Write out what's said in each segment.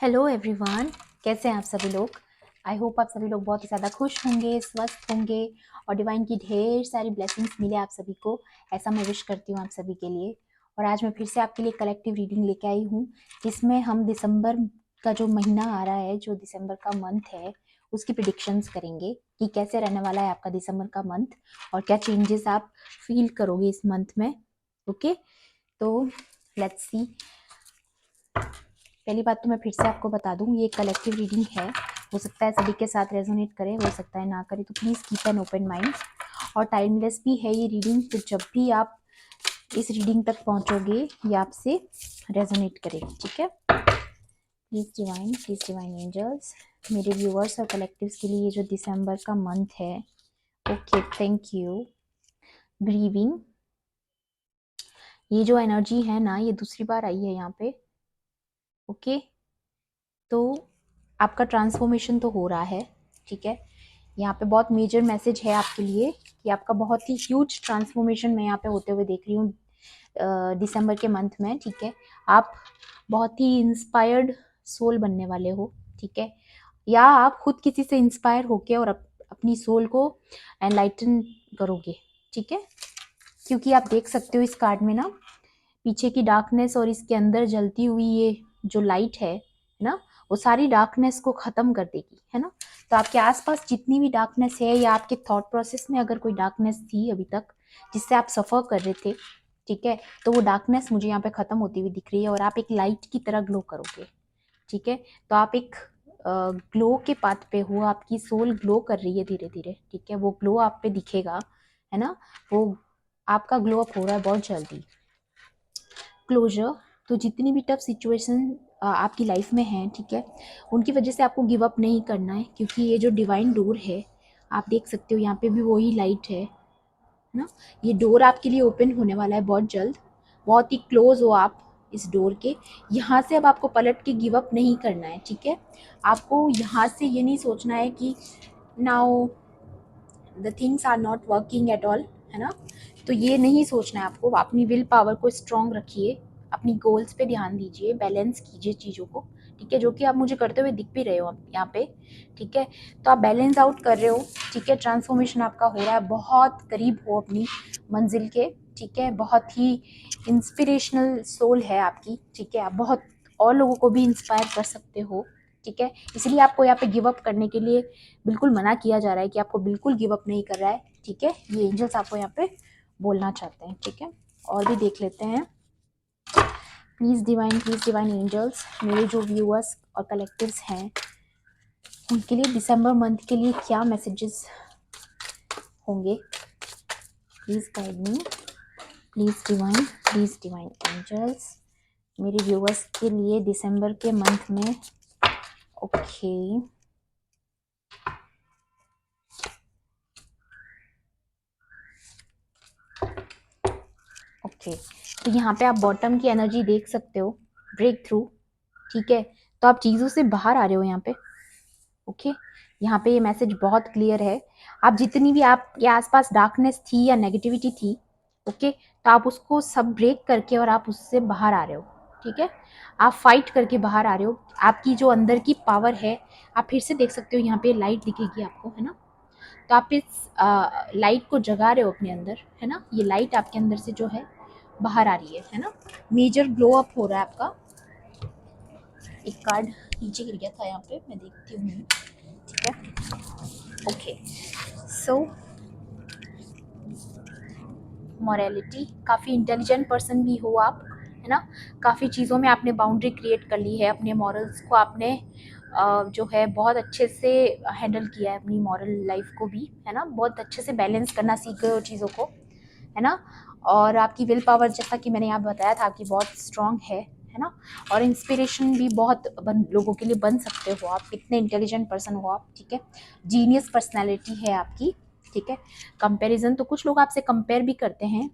Hello everyone, कैसे हैं आप सभी लोग। आई होप आप सभी लोग बहुत ही ज़्यादा खुश होंगे, स्वस्थ होंगे और डिवाइन की ढेर सारी ब्लेसिंग्स मिले आप सभी को। ऐसा मैं विश करती हूँ आप सभी के लिए। और आज मैं फिर से आपके लिए कलेक्टिव रीडिंग लेके आई हूँ, जिसमें हम दिसंबर का जो महीना आ रहा है, जो दिसंबर का मंथ है, उसकी प्रिडिक्शंस करेंगे कि कैसे रहने वाला है आपका दिसंबर का मंथ और क्या चेंजेस आप फील करोगे इस मंथ में। ओके, तो लेट्स सी। पहली बात तो मैं फिर से आपको बता दूं, ये कलेक्टिव रीडिंग है। हो सकता है सभी के साथ रेजोनेट करे, हो सकता है ना करे, तो please keep an open mind. और टाइमलेस भी है ये रीडिंग, तो जब भी आप इस रीडिंग तक पहुंचोगे ये आपसे रेजोनेट करेगी, ठीक है। प्लीज़ डिवाइन एंजल्स, मेरे व्यूअर्स और कलेक्टिव्स के लिए ये जो दिसंबर का मंथ है। Okay, thank you. ग्रीविंग, ये जो एनर्जी है ना, ये दूसरी बार आई है यहाँ पे। ओके, तो आपका ट्रांसफॉर्मेशन तो हो रहा है, ठीक है। यहाँ पे बहुत मेजर मैसेज है आपके लिए कि आपका बहुत ही ह्यूज ट्रांसफॉर्मेशन मैं यहाँ पे होते हुए देख रही हूँ दिसंबर के मंथ में, ठीक है। आप बहुत ही इंस्पायर्ड सोल बनने वाले हो, ठीक है। या आप खुद किसी से इंस्पायर होके और अपनी सोल को एनलाइटन करोगे, ठीक है। क्योंकि आप देख सकते हो इस कार्ड में ना, पीछे की डार्कनेस और इसके अंदर जलती हुई ये जो लाइट है ना, वो सारी डार्कनेस को खत्म कर देगी, है ना। तो आपके आसपास जितनी भी डार्कनेस है, या आपके थॉट प्रोसेस में अगर कोई डार्कनेस थी अभी तक जिससे आप सफर कर रहे थे, ठीक है, तो वो डार्कनेस मुझे यहाँ पे खत्म होती हुई दिख रही है और आप एक लाइट की तरह ग्लो करोगे, ठीक है। तो आप एक ग्लो के पाथ पे हो, आपकी सोल ग्लो कर रही है धीरे धीरे, ठीक है। वो ग्लो आप पे दिखेगा, है ना। वो आपका ग्लो अप हो रहा है बहुत जल्दी। क्लोजर, तो जितनी भी टफ सिचुएशन आपकी लाइफ में है, ठीक है, उनकी वजह से आपको गिव अप नहीं करना है, क्योंकि ये जो डिवाइन डोर है, आप देख सकते हो यहाँ पे भी वही लाइट है ना। ये डोर आपके लिए ओपन होने वाला है बहुत जल्द। बहुत ही क्लोज हो आप इस डोर के। यहाँ से अब आपको पलट के गिव अप नहीं करना है, ठीक है। आपको यहाँ से ये नहीं सोचना है कि now the things are not working at all, है ना। तो ये नहीं सोचना है आपको। अपनी विल पावर को स्ट्रांग रखिए, अपनी गोल्स पे ध्यान दीजिए, बैलेंस कीजिए चीज़ों को, ठीक है, जो कि आप मुझे करते हुए दिख भी रहे हो आप यहाँ पे, ठीक है। तो आप बैलेंस आउट कर रहे हो, ठीक है। ट्रांसफॉर्मेशन आपका हो रहा है, बहुत करीब हो अपनी मंजिल के, ठीक है। बहुत ही इंस्पिरेशनल सोल है आपकी, ठीक है। आप बहुत और लोगों को भी इंस्पायर कर सकते हो, ठीक है। इसलिए आपको यहाँ पे गिव अप करने के लिए बिल्कुल मना किया जा रहा है कि आपको बिल्कुल गिव अप नहीं कर रहा है, ठीक है। ये एंजल्स आपको यहाँ पे बोलना चाहते हैं, ठीक है। और भी देख लेते हैं। प्लीज़ डिवाइन एंजल्स, मेरे जो व्यूअर्स और कलेक्टिव्स हैं उनके लिए दिसंबर मंथ के लिए क्या मैसेजेस होंगे। Please guide me, please divine angels, मेरे व्यूअर्स के लिए दिसंबर के मंथ में। ओके, ओके, तो यहाँ पे आप बॉटम की एनर्जी देख सकते हो, ब्रेक थ्रू, ठीक है। तो आप चीज़ों से बाहर आ रहे हो यहाँ पे, ओके। यहाँ पे ये मैसेज बहुत क्लियर है। आप जितनी भी आपके आसपास डार्कनेस थी या नेगेटिविटी थी, ओके, तो आप उसको सब ब्रेक करके और आप उससे बाहर आ रहे हो, ठीक है। आप फाइट करके बाहर आ रहे हो। आपकी जो अंदर की पावर है, आप फिर से देख सकते हो, यहाँ पे लाइट दिखेगी आपको, है ना। तो आप इस लाइट को जगा रहे हो अपने अंदर, है ना। ये लाइट आपके अंदर से जो है बाहर आ रही है ना। मेजर ग्लो अप हो रहा है आपका। एक कार्ड नीचे गिर गया था यहाँ पे, मैं देखती हूँ, ठीक है। ओके, सो मॉरेलिटी, काफ़ी इंटेलिजेंट पर्सन भी हो आप, है ना। काफ़ी चीज़ों में आपने बाउंड्री क्रिएट कर ली है, अपने मॉरल्स को आपने जो है बहुत अच्छे से हैंडल किया है, अपनी मॉरल लाइफ को भी, है ना। बहुत अच्छे से बैलेंस करना सीख गए हो चीज़ों को, है ना। और आपकी विल पावर, जैसा कि मैंने यहाँ बताया था, आपकी बहुत स्ट्रांग है ना। और इंस्पिरेशन भी बहुत लोगों के लिए बन सकते हो आप, कितने इंटेलिजेंट पर्सन हो आप, ठीक है। जीनियस पर्सनैलिटी है आपकी, ठीक है। कंपैरिजन, तो कुछ लोग आपसे कंपेयर भी करते हैं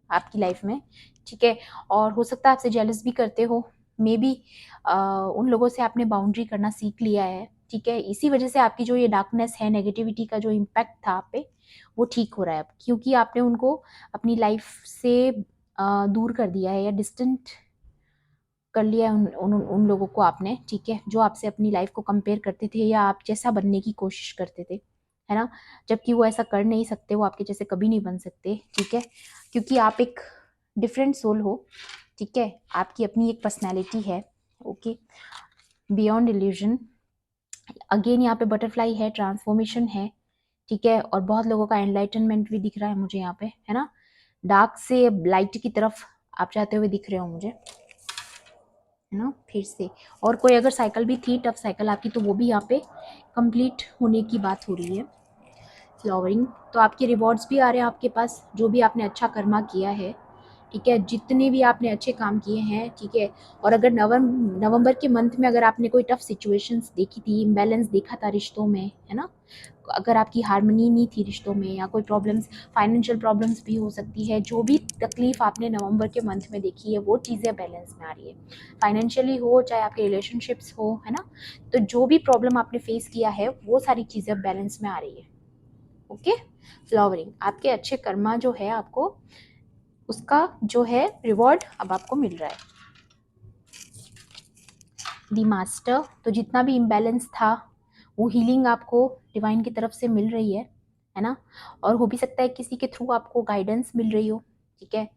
आपकी लाइफ में, ठीक है। और हो सकता है आपसे जेलस भी करते हो, मे बी उन लोगों से आपने बाउंड्री करना सीख लिया है, ठीक है। इसी वजह से आपकी जो ये डार्कनेस है, नेगेटिविटी का जो इम्पैक्ट था आप पे, वो ठीक हो रहा है अब, क्योंकि आपने उनको अपनी लाइफ से दूर कर दिया है या डिस्टेंट कर लिया है उन लोगों को आपने, ठीक है, जो आपसे अपनी लाइफ को कंपेयर करते थे या आप जैसा बनने की कोशिश करते थे, है ना, जबकि वो ऐसा कर नहीं सकते, वो आपके जैसे कभी नहीं बन सकते, ठीक है, क्योंकि आप एक डिफरेंट सोल हो, ठीक है, आपकी अपनी एक पर्सनैलिटी है, ओके, बियॉन्ड इल्यूजन। अगेन यहाँ पे बटरफ्लाई है, ट्रांसफॉर्मेशन है, ठीक है, और बहुत लोगों का एनलाइटनमेंट भी दिख रहा है मुझे यहाँ पे, है ना, डार्क से लाइट की तरफ आप जाते हुए दिख रहे हो मुझे, है ना, फिर से। और कोई अगर साइकिल भी थी, टफ साइकिल आपकी, तो वो भी यहाँ पे कंप्लीट होने की बात हो रही है। फ्लावरिंग, तो आपके रिवॉर्ड्स भी आ रहे हैं आपके पास, जो भी आपने अच्छा कर्मा किया है, ठीक है, जितने भी आपने अच्छे काम किए हैं, ठीक है। और अगर नवंबर के मंथ में अगर आपने कोई टफ सिचुएशंस देखी थी, इम्बैलेंस देखा था रिश्तों में, है ना, अगर आपकी हार्मनी नहीं थी रिश्तों में, या कोई प्रॉब्लम्स, फाइनेंशियल प्रॉब्लम्स भी हो सकती है, जो भी तकलीफ आपने नवंबर के मंथ में देखी है, वो चीज़ें बैलेंस में आ रही है, फाइनेंशियली हो चाहे आपके रिलेशनशिप्स हो, है ना, तो जो भी प्रॉब्लम आपने फेस किया है वो सारी चीज़ें बैलेंस में आ रही है, ओके। फ्लावरिंग, आपके अच्छे कर्मा जो है आपको उसका जो है रिवॉर्ड अब आपको मिल रहा है। दी मास्टर, तो जितना भी इम्बैलेंस था वो हीलिंग आपको डिवाइन की तरफ से मिल रही है ना, और हो भी सकता है किसी के थ्रू आपको गाइडेंस मिल रही हो, ठीक है,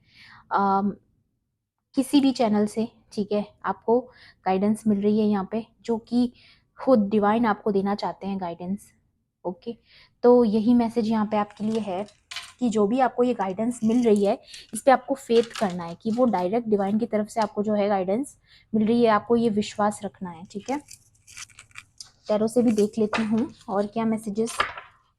किसी भी चैनल से, ठीक है, आपको गाइडेंस मिल रही है यहाँ पे, जो कि खुद डिवाइन आपको देना चाहते हैं गाइडेंस, ओके। तो यही मैसेज यहाँ पे आपके लिए है कि जो भी आपको ये गाइडेंस मिल रही है, इस पे आपको फेथ करना है कि वो डायरेक्ट डिवाइन की तरफ से आपको जो है गाइडेंस मिल रही है, आपको ये विश्वास रखना है, ठीक है। टैरो से भी देख लेती हूँ और क्या मैसेजेस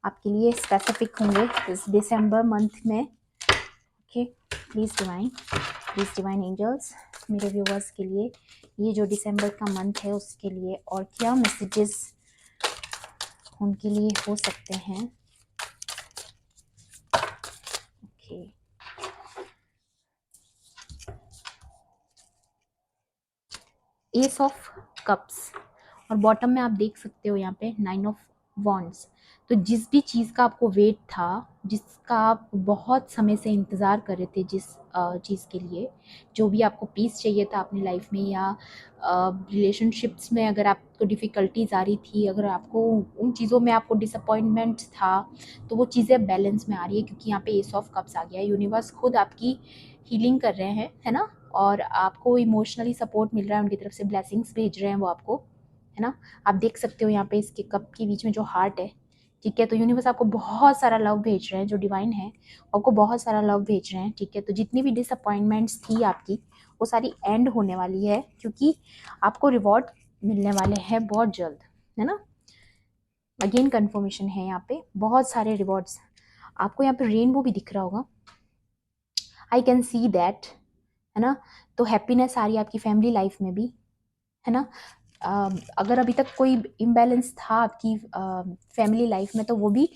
आपके लिए स्पेसिफिक होंगे इस दिसंबर मंथ में, ओके। प्लीज़ डिवाइन एंजल्स, मेरे व्यूवर्स के लिए ये जो दिसंबर का मंथ है उसके लिए, और क्या मैसेजेस उनके लिए हो सकते हैं, ओके। एस ऑफ कप्स, और बॉटम में आप देख सकते हो यहाँ पे 9 ऑफ वॉन्ड्स। तो जिस भी चीज़ का आपको वेट था, जिसका आप बहुत समय से इंतज़ार कर रहे थे, जिस चीज़ के लिए, जो भी आपको पीस चाहिए था अपनी लाइफ में, या रिलेशनशिप्स में अगर आपको डिफ़िकल्टीज आ रही थी, अगर आपको उन चीज़ों में आपको डिसअपॉइंटमेंट था, तो वो चीज़ें बैलेंस में आ रही है, क्योंकि यहाँ पे एस ऑफ कप्स आ गया है। यूनिवर्स खुद आपकी हीलिंग कर रहे हैं, है ना, और आपको इमोशनली सपोर्ट मिल रहा है, उनकी तरफ से ब्लेसिंग्स भेज रहे हैं वो आपको, है ना। आप देख सकते हो यहाँ पे इसके कप के बीच में जो हार्ट है, ठीक है, तो यूनिवर्स आपको बहुत सारा लव भेज रहे हैं, जो डिवाइन है आपको बहुत सारा लव भेज रहे हैं, ठीक है। तो जितनी भी डिसअपॉइंटमेंट्स थी आपकी, वो सारी एंड होने वाली है, क्योंकि आपको रिवॉर्ड मिलने वाले हैं बहुत जल्द, है ना। अगेन कंफर्मेशन है यहाँ पे बहुत सारे रिवॉर्ड्स आपको। यहाँ पे रेनबो भी दिख रहा होगा, आई कैन सी दैट, है ना। तो हैप्पीनेस आ रही है आपकी फैमिली लाइफ में भी, है ना। अगर अभी तक कोई इम्बैलेंस था आपकी फैमिली लाइफ में, तो वो भी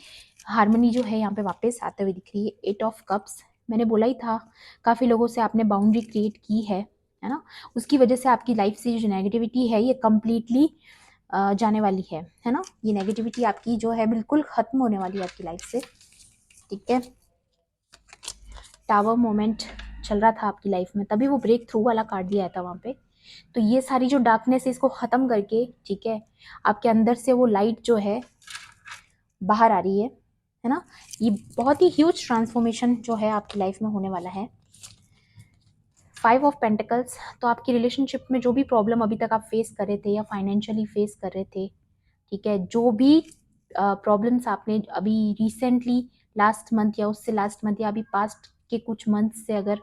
हार्मनी जो है यहाँ पे वापस आते हुए दिख रही है। 8 ऑफ कप्स, मैंने बोला ही था, काफ़ी लोगों से आपने बाउंड्री क्रिएट की है ना, उसकी वजह से आपकी लाइफ से जो नेगेटिविटी है ये कम्प्लीटली जाने वाली है ना। ये नेगेटिविटी आपकी जो है बिल्कुल ख़त्म होने वाली है आपकी लाइफ से, ठीक है। टावर मोमेंट चल रहा था आपकी लाइफ में, तभी वो ब्रेक थ्रू वाला कार्ड दिया था वहाँ पे। तो ये सारी जो डार्कनेस है इसको ख़त्म करके, ठीक है, आपके अंदर से वो लाइट जो है बाहर आ रही है ना। ये बहुत ही ह्यूज ट्रांसफॉर्मेशन जो है आपकी लाइफ में होने वाला है। 5 ऑफ पेंटिकल्स, तो आपकी रिलेशनशिप में जो भी प्रॉब्लम अभी तक आप फेस कर रहे थे या फाइनेंशियली फेस कर रहे थे, ठीक है, जो भी प्रॉब्लम्स आपने अभी रिसेंटली लास्ट मंथ या उससे लास्ट मंथ या अभी पास्ट के कुछ मंथ से अगर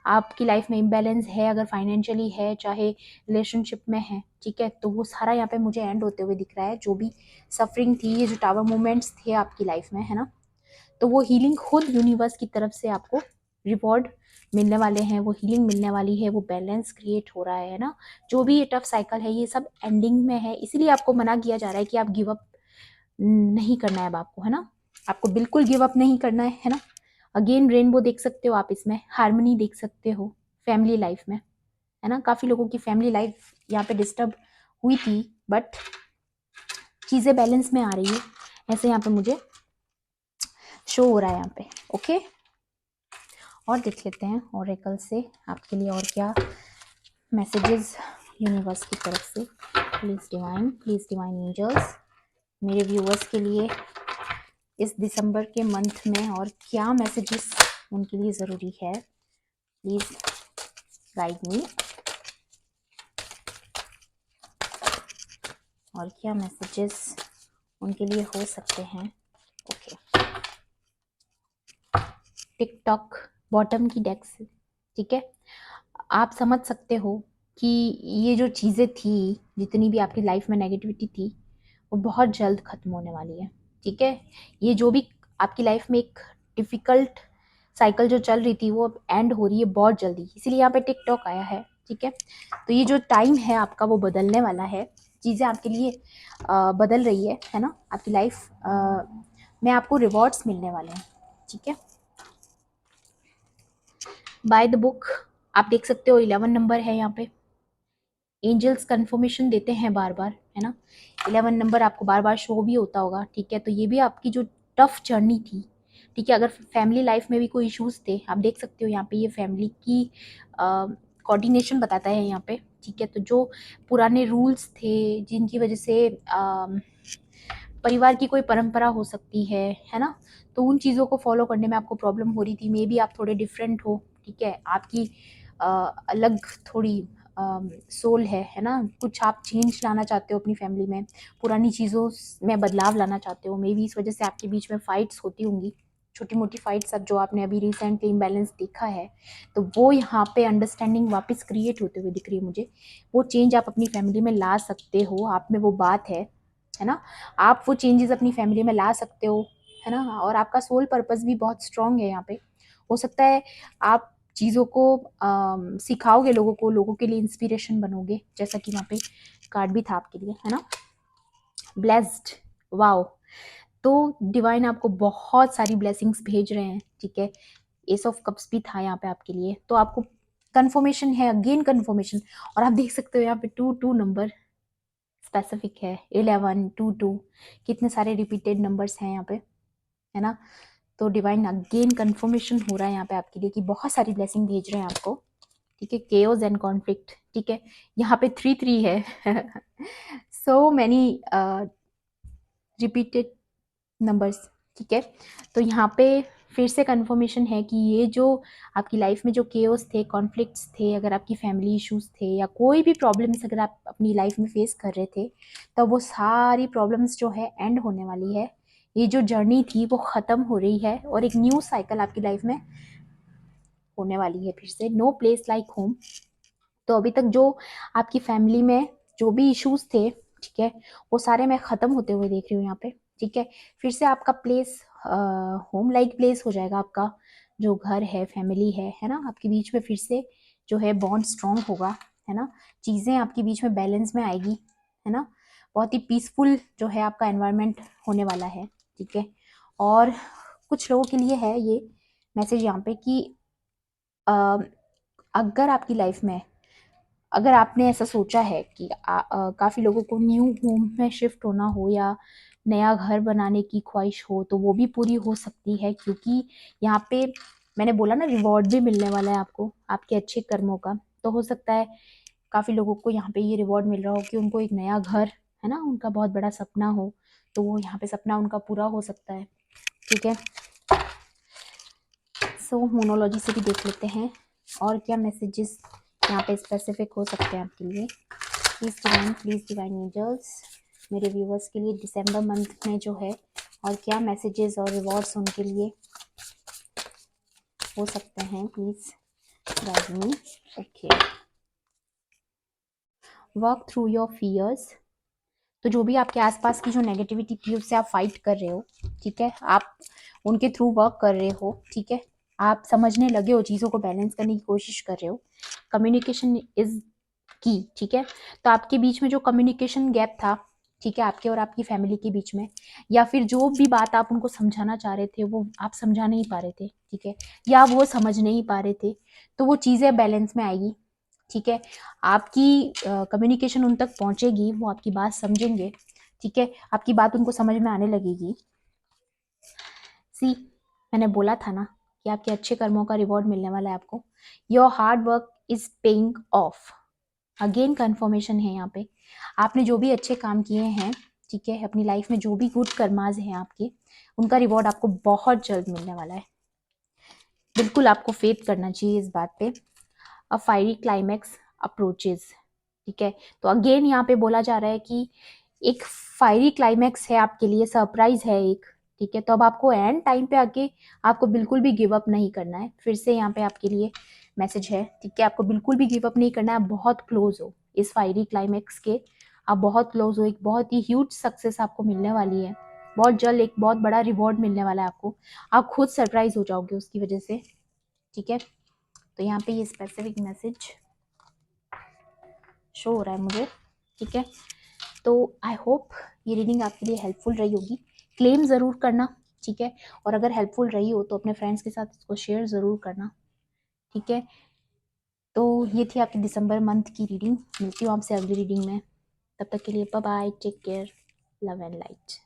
आपकी लाइफ में इम्बैलेंस है, अगर फाइनेंशियली है चाहे रिलेशनशिप में है, ठीक है, तो वो सारा यहाँ पे मुझे एंड होते हुए दिख रहा है। जो भी सफरिंग थी, ये जो टावर मोमेंट्स थे आपकी लाइफ में, है ना, तो वो हीलिंग खुद यूनिवर्स की तरफ से आपको रिवॉर्ड मिलने वाले हैं, वो हीलिंग मिलने वाली है, वो बैलेंस क्रिएट हो रहा है ना। जो भी ये टफ साइकिल है ये सब एंडिंग में है, इसीलिए आपको मना किया जा रहा है कि आप गिव अप नहीं करना है अब आपको, है ना, आपको बिल्कुल गिव अप नहीं करना है ना। अगेन रेनबो देख सकते हो आप, इसमें हार्मनी देख सकते हो फैमिली लाइफ में, है ना। काफ़ी लोगों की फैमिली लाइफ यहाँ पे डिस्टर्ब हुई थी, बट चीज़ें बैलेंस में आ रही है, ऐसे यहाँ पे मुझे शो हो रहा है यहाँ पे, ओके। और देख लेते हैं ओरेकल से आपके लिए और क्या मैसेजेस यूनिवर्स की तरफ से, प्लीज डिवाइन एंजल्स, मेरे व्यूअर्स के लिए इस दिसंबर के मंथ में और क्या मैसेजेस उनके लिए ज़रूरी है, प्लीज़ गाइड मी। और क्या मैसेजेस उनके लिए हो सकते हैं। ओके, टिकटॉक बॉटम की डेक से, ठीक है, आप समझ सकते हो कि ये जो चीज़ें थी, जितनी भी आपकी लाइफ में नेगेटिविटी थी, वो बहुत जल्द ख़त्म होने वाली है, ठीक है। ये जो भी आपकी लाइफ में एक डिफ़िकल्ट साइकिल जो चल रही थी, वो अब एंड हो रही है बहुत जल्दी, इसीलिए यहाँ पे टिकटॉक आया है, ठीक है। तो ये जो टाइम है आपका, वो बदलने वाला है, चीज़ें आपके लिए बदल रही है ना, आपकी लाइफ में आपको रिवॉर्ड्स मिलने वाले हैं, ठीक है। बाय द बुक आप देख सकते हो 11 नंबर है यहाँ पे, एंजल्स कंफर्मेशन देते हैं बार बार, है ना। 11 नंबर आपको बार बार शो भी होता होगा, ठीक है। तो ये भी आपकी जो टफ जर्नी थी, ठीक है, अगर फैमिली लाइफ में भी कोई इश्यूज थे, आप देख सकते हो यहाँ पे, ये फैमिली की कोऑर्डिनेशन बताता है यहाँ पे, ठीक है। तो जो पुराने रूल्स थे, जिनकी वजह से परिवार की कोई परंपरा हो सकती है ना, तो उन चीज़ों को फॉलो करने में आपको प्रॉब्लम हो रही थी, मे बी आप थोड़े डिफरेंट हो, ठीक है, आपकी अलग थोड़ी सोल है ना, कुछ आप चेंज लाना चाहते हो अपनी फैमिली में, पुरानी चीज़ों में बदलाव लाना चाहते हो, मे बी इस वजह से आपके बीच में फाइट्स होती होंगी, छोटी मोटी फाइट्स, अब जो आपने अभी रिसेंटली इम्बैलेंस देखा है, तो वो यहाँ पे अंडरस्टैंडिंग वापस क्रिएट होते हुए दिख रही है मुझे। वो चेंज आप अपनी फैमिली में ला सकते हो, आप में वो बात है ना, आप वो चेंजेस अपनी फैमिली में ला सकते हो, है ना। और आपका सोल पर्पस भी बहुत स्ट्रांग है यहाँ पे, हो सकता है आप चीज़ों को सिखाओगे लोगों को, लोगों के लिए इंस्पिरेशन बनोगे, जैसा कि वहाँ पे कार्ड भी था आपके लिए, है ना, ब्लेस्ड, वाओ। तो डिवाइन आपको बहुत सारी ब्लेसिंग्स भेज रहे हैं, ठीक है। एस ऑफ कप्स भी था यहाँ पे आपके लिए, तो आपको कंफर्मेशन है, अगेन कंफर्मेशन। और आप देख सकते हो यहाँ पे 22 नंबर स्पेसिफिक है, 11 22, कितने सारे रिपीटेड नंबर्स हैं यहाँ पे, है ना। तो डिवाइन अगेन कंफर्मेशन हो रहा है यहाँ पे आपके लिए कि बहुत सारी ब्लेसिंग भेज रहे हैं आपको, ठीक है। केओस एंड कॉन्फ्लिक्ट, ठीक है, यहाँ पे 3 3 है सो मैनी रिपीटेड नंबर्स, ठीक है। तो यहाँ पे फिर से कंफर्मेशन है कि ये जो आपकी लाइफ में जो केओस थे, कॉन्फ्लिक्ट्स थे, अगर आपकी फैमिली इश्यूज थे या कोई भी प्रॉब्लम्स अगर आप अपनी लाइफ में फेस कर रहे थे, तो वो सारी प्रॉब्लम्स जो है एंड होने वाली है, ये जो जर्नी थी वो ख़त्म हो रही है और एक न्यू साइकिल आपकी लाइफ में होने वाली है फिर से। No place like home. तो अभी तक जो आपकी फैमिली में जो भी इश्यूज थे, ठीक है, वो सारे मैं ख़त्म होते हुए देख रही हूँ यहाँ पे, ठीक है। फिर से आपका प्लेस होम लाइक प्लेस हो जाएगा, आपका जो घर है, फैमिली है ना, आपके बीच में फिर से जो है बॉन्ड स्ट्रांग होगा, है ना। चीज़ें आपके बीच में बैलेंस में आएगी, है ना। बहुत ही पीसफुल जो है आपका एनवायरनमेंट होने वाला है, ठीक है। और कुछ लोगों के लिए है ये मैसेज यहाँ पे कि अगर आपकी लाइफ में, अगर आपने ऐसा सोचा है कि काफ़ी लोगों को न्यू होम में शिफ्ट होना हो या नया घर बनाने की ख्वाहिश हो, तो वो भी पूरी हो सकती है, क्योंकि यहाँ पे मैंने बोला ना, रिवॉर्ड भी मिलने वाला है आपको आपके अच्छे कर्मों का। तो हो सकता है काफ़ी लोगों को यहाँ पे ये रिवॉर्ड मिल रहा हो कि उनको एक नया घर, है ना, उनका बहुत बड़ा सपना हो, तो वो यहाँ पे सपना उनका पूरा हो सकता है, ठीक है। सो मोनोलॉजी से भी देख लेते हैं और क्या मैसेजेस यहाँ पे स्पेसिफिक हो सकते हैं आपके लिए। प्लीज़ डिवाइन एंजल्स, मेरे व्यूवर्स के लिए दिसंबर मंथ में जो है, और क्या मैसेजेस और रिवॉर्ड्स उनके लिए हो सकते हैं, please guide me. Okay, work through your fears. तो जो भी आपके आसपास की जो नेगेटिविटी थी, उससे आप फाइट कर रहे हो, ठीक है, आप उनके थ्रू वर्क कर रहे हो, ठीक है। आप समझने लगे हो, चीज़ों को बैलेंस करने की कोशिश कर रहे हो। कम्युनिकेशन इज की, ठीक है। तो आपके बीच में जो कम्युनिकेशन गैप था, ठीक है, आपके और आपकी फैमिली के बीच में, या फिर जो भी बात आप उनको समझाना चाह रहे थे वो आप समझा नहीं पा रहे थे, ठीक है, या वो समझ नहीं पा रहे थे, तो वो चीज़ें बैलेंस में आएगी, ठीक है। आपकी कम्युनिकेशन उन तक पहुंचेगी, वो आपकी बात समझेंगे, ठीक है, आपकी बात उनको समझ में आने लगेगी। सी, मैंने बोला था ना कि आपके अच्छे कर्मों का रिवॉर्ड मिलने वाला है आपको। Your hard work is paying off, again confirmation है यहाँ पे, आपने जो भी अच्छे काम किए हैं, ठीक है, अपनी लाइफ में जो भी गुड कर्माज हैं आपके, उनका रिवॉर्ड आपको बहुत जल्द मिलने वाला है। बिल्कुल आपको फेथ करना चाहिए इस बात पे। अ फायरी क्लाइमैक्स अप्रोचेज, ठीक है, तो अगेन यहाँ पे बोला जा रहा है कि एक फायरी क्लाइमैक्स है आपके लिए, सरप्राइज है एक, ठीक है, तो अब आपको एंड टाइम पे आके आपको बिल्कुल भी गिव अप नहीं करना है। फिर से यहाँ पे आपके लिए मैसेज है, ठीक है, आपको बिल्कुल भी गिव अप नहीं करना है। आप बहुत क्लोज हो इस फायरी क्लाइमैक्स के, आप बहुत क्लोज हो, एक बहुत ही ह्यूज सक्सेस आपको मिलने वाली है, बहुत जल्द एक बहुत बड़ा रिवॉर्ड मिलने वाला है आपको, आप खुद सरप्राइज हो जाओगे उसकी वजह से, ठीक है। तो यहाँ पे ये स्पेसिफिक मैसेज शो हो रहा है मुझे, ठीक है। तो आई होप ये रीडिंग आपके लिए हेल्पफुल रही होगी। क्लेम ज़रूर करना, ठीक है, और अगर हेल्पफुल रही हो तो अपने फ्रेंड्स के साथ इसको शेयर ज़रूर करना, ठीक है। तो ये थी आपकी दिसंबर मंथ की रीडिंग। मिलती हूँ आपसे अगली रीडिंग में, तब तक के लिए bye bye, take care, love and light.